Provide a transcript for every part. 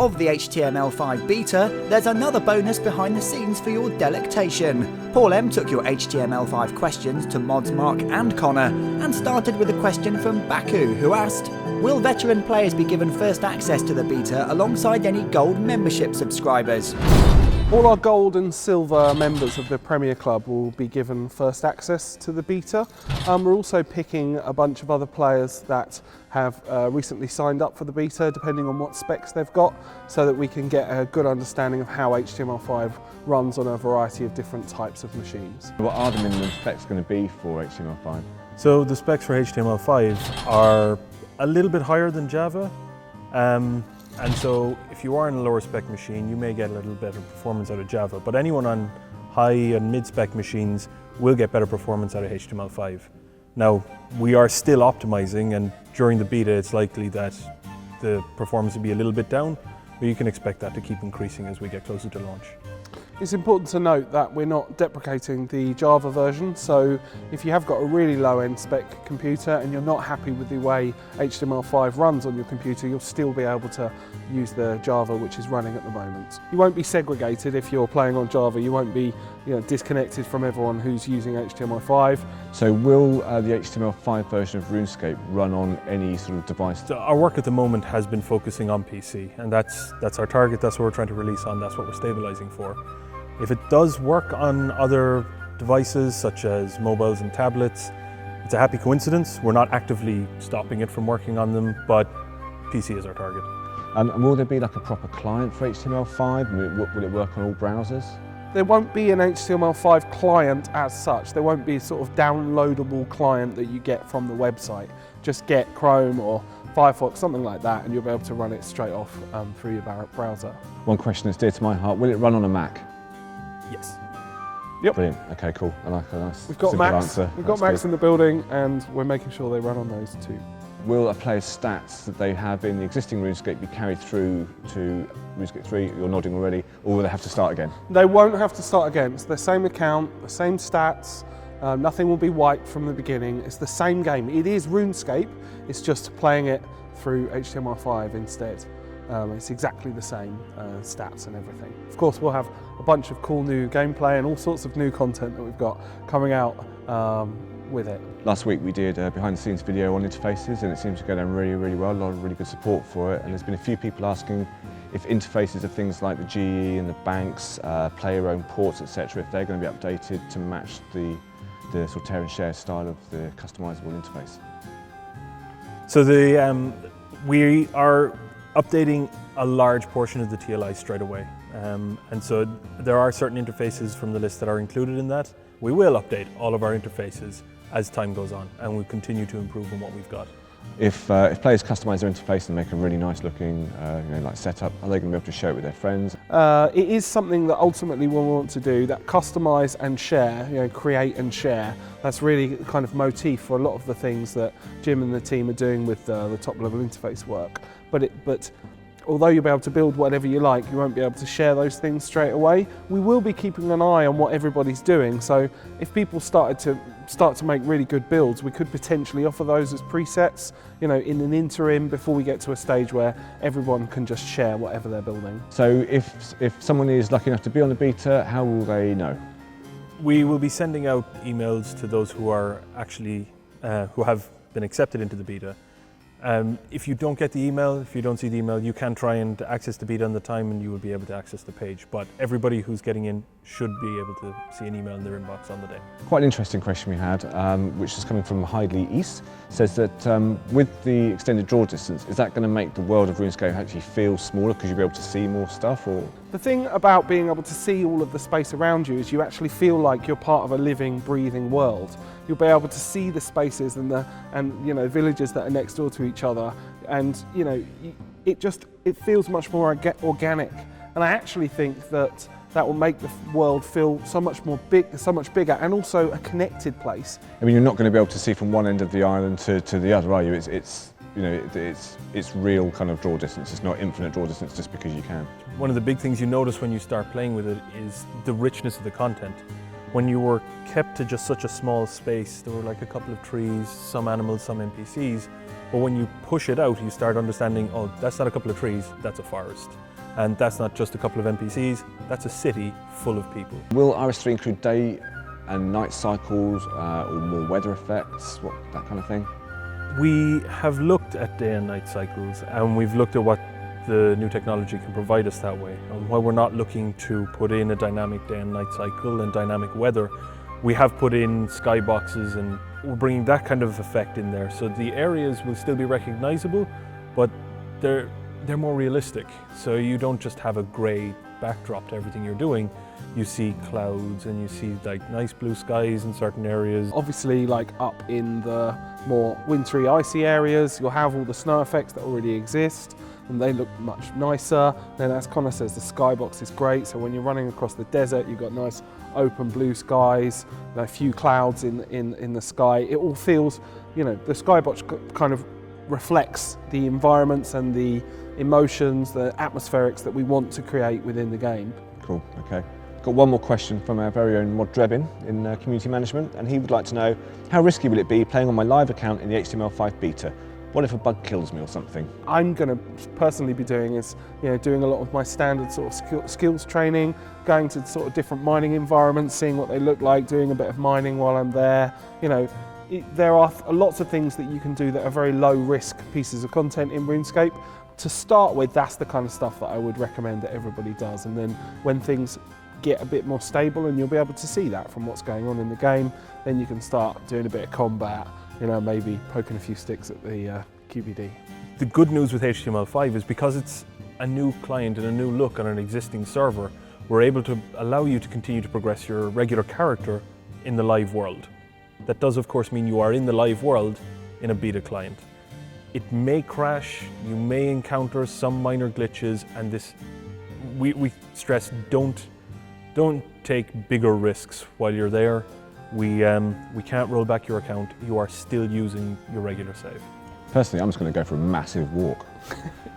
of the HTML5 beta, there's another bonus behind the scenes for your delectation. Paul M took your HTML5 questions to Mods Mark and Conor, and started with a question from Baku, who asked, will veteran players be given first access to the beta alongside any gold membership subscribers? All our gold and silver members of the Premier Club will be given first access to the beta. We're also picking a bunch of other players that have recently signed up for the beta, depending on what specs they've got, so that we can get a good understanding of how HTML5 runs on a variety of different types of machines. What are the minimum specs going to be for HTML5? So the specs for HTML5 are a little bit higher than Java. And so if you are on a lower spec machine, you may get a little better performance out of Java, but anyone on high and mid spec machines will get better performance out of HTML5. Now, we are still optimizing, and during the beta it's likely that the performance will be a little bit down, but you can expect that to keep increasing as we get closer to launch. It's important to note that we're not deprecating the Java version, so if you have got a really low-end spec computer and you're not happy with the way HTML5 runs on your computer, you'll still be able to use the Java which is running at the moment. You won't be segregated if you're playing on Java, you won't be disconnected from everyone who's using HTML5. So will the HTML5 version of RuneScape run on any sort of device? So our work at the moment has been focusing on PC, and that's our target, that's what we're trying to release on, that's what we're stabilizing for. If it does work on other devices such as mobiles and tablets, it's a happy coincidence. We're not actively stopping it from working on them, but PC is our target. And will there be like a proper client for HTML5? Will it work on all browsers? There won't be an HTML5 client as such. There won't be a sort of downloadable client that you get from the website. Just get Chrome or Firefox, something like that, and you'll be able to run it straight off through your browser. One question that's dear to my heart, will it run on a Mac? Yes. Yep. Brilliant, okay, cool. I like a nice We've got simple Macs. answer. We've got Macs in the building, and we're making sure they run on those too. Will a player's stats that they have in the existing RuneScape be carried through to RuneScape 3, you're nodding already, or will they have to start again? They won't have to start again. It's the same account, the same stats, nothing will be wiped from the beginning. It's the same game. It is RuneScape, it's just playing it through HTML5 instead. It's exactly the same stats and everything. Of course, we'll have a bunch of cool new gameplay and all sorts of new content that we've got coming out with it. Last week we did a behind the scenes video on interfaces, and it seems to go down really, really well. A lot of really good support for it, and there's been a few people asking if interfaces of things like the GE and the banks, player-owned ports, etc., if they're going to be updated to match the sort of tear and share style of the customizable interface. So we are updating a large portion of the TLI straight away. And so there are certain interfaces from the list that are included in that. We will update all of our interfaces as time goes on, and we'll continue to improve on what we've got. If players customise their interface and make a really nice looking like setup, are they going to be able to show it with their friends? It is something that ultimately we'll want to do, that customise and share, create and share. That's really kind of motif for a lot of the things that Jim and the team are doing with the top level interface work. But although you'll be able to build whatever you like, you won't be able to share those things straight away. We will be keeping an eye on what everybody's doing, so if people start to make really good builds, we could potentially offer those as presets, in an interim before we get to a stage where everyone can just share whatever they're building. So if someone is lucky enough to be on the beta, how will they know? We will be sending out emails to those who are actually, who have been accepted into the beta. If you don't get the email, if you don't see the email, you can try and access the beta on the time and you will be able to access the page. But everybody who's getting in should be able to see an email in their inbox on the day. Quite an interesting question we had, which is coming from Hidley East, says that with the extended draw distance, is that going to make the world of RuneScape actually feel smaller because you'll be able to see more stuff? Or the thing about being able to see all of the space around you is you actually feel like you're part of a living, breathing world. You'll be able to see the spaces and villages that are next door to each other, and it feels much more organic. And I actually think that will make the world feel so much bigger, and also a connected place. I mean, you're not going to be able to see from one end of the island to the other, are you? It's real kind of draw distance. It's not infinite draw distance just because you can. One of the big things you notice when you start playing with it is the richness of the content. When you were kept to just such a small space, there were like a couple of trees, some animals, some NPCs, but when you push it out, you start understanding, oh, that's not a couple of trees, that's a forest. And that's not just a couple of NPCs, that's a city full of people. Will RS3 include day and night cycles or more weather effects, that kind of thing? We have looked at day and night cycles, and we've looked at what the new technology can provide us that way. And while we're not looking to put in a dynamic day and night cycle and dynamic weather, we have put in skyboxes, and we're bringing that kind of effect in there. So the areas will still be recognizable, but they're more realistic. So you don't just have a grey backdrop to everything you're doing. You see clouds and you see like nice blue skies in certain areas. Obviously, like up in the more wintry, icy areas, you'll have all the snow effects that already exist, and they look much nicer. Then, as Conor says, the skybox is great. So when you're running across the desert, you've got nice open blue skies, a few clouds in the sky. It all feels, the skybox kind of reflects the environments and the emotions, the atmospherics that we want to create within the game. Cool, okay. Got one more question from our very own Mod Drebin in community management, and he would like to know, how risky will it be playing on my live account in the HTML5 beta? What if a bug kills me or something? I'm going to personally be doing doing a lot of my standard sort of skills training, going to sort of different mining environments, seeing what they look like, doing a bit of mining while I'm there. There are lots of things that you can do that are very low risk pieces of content in RuneScape. To start with, that's the kind of stuff that I would recommend that everybody does. And then when things get a bit more stable and you'll be able to see that from what's going on in the game, then you can start doing a bit of combat, maybe poking a few sticks at the QBD. The good news with HTML5 is because it's a new client and a new look on an existing server, we're able to allow you to continue to progress your regular character in the live world. That does of course mean you are in the live world in a beta client. It may crash, you may encounter some minor glitches, and we stress don't take bigger risks while you're there. We can't roll back your account. You are still using your regular save. Personally, I'm just going to go for a massive walk.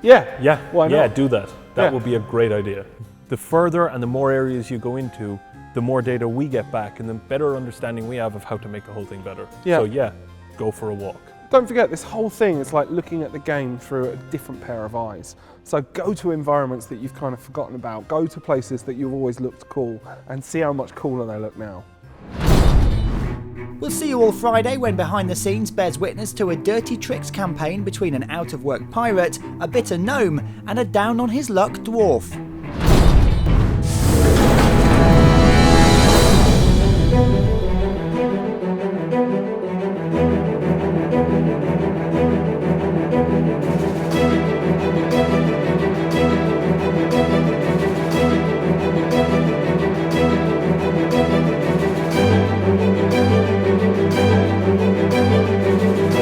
Yeah, why not? Yeah, do that. That would be a great idea. The further and the more areas you go into, the more data we get back and the better understanding we have of how to make the whole thing better. Yeah. So yeah, go for a walk. Don't forget, this whole thing is like looking at the game through a different pair of eyes. So go to environments that you've kind of forgotten about, go to places that you've always looked cool, and see how much cooler they look now. We'll see you all Friday when Behind the Scenes bears witness to a dirty tricks campaign between an out-of-work pirate, a bitter gnome, and a down-on-his-luck dwarf.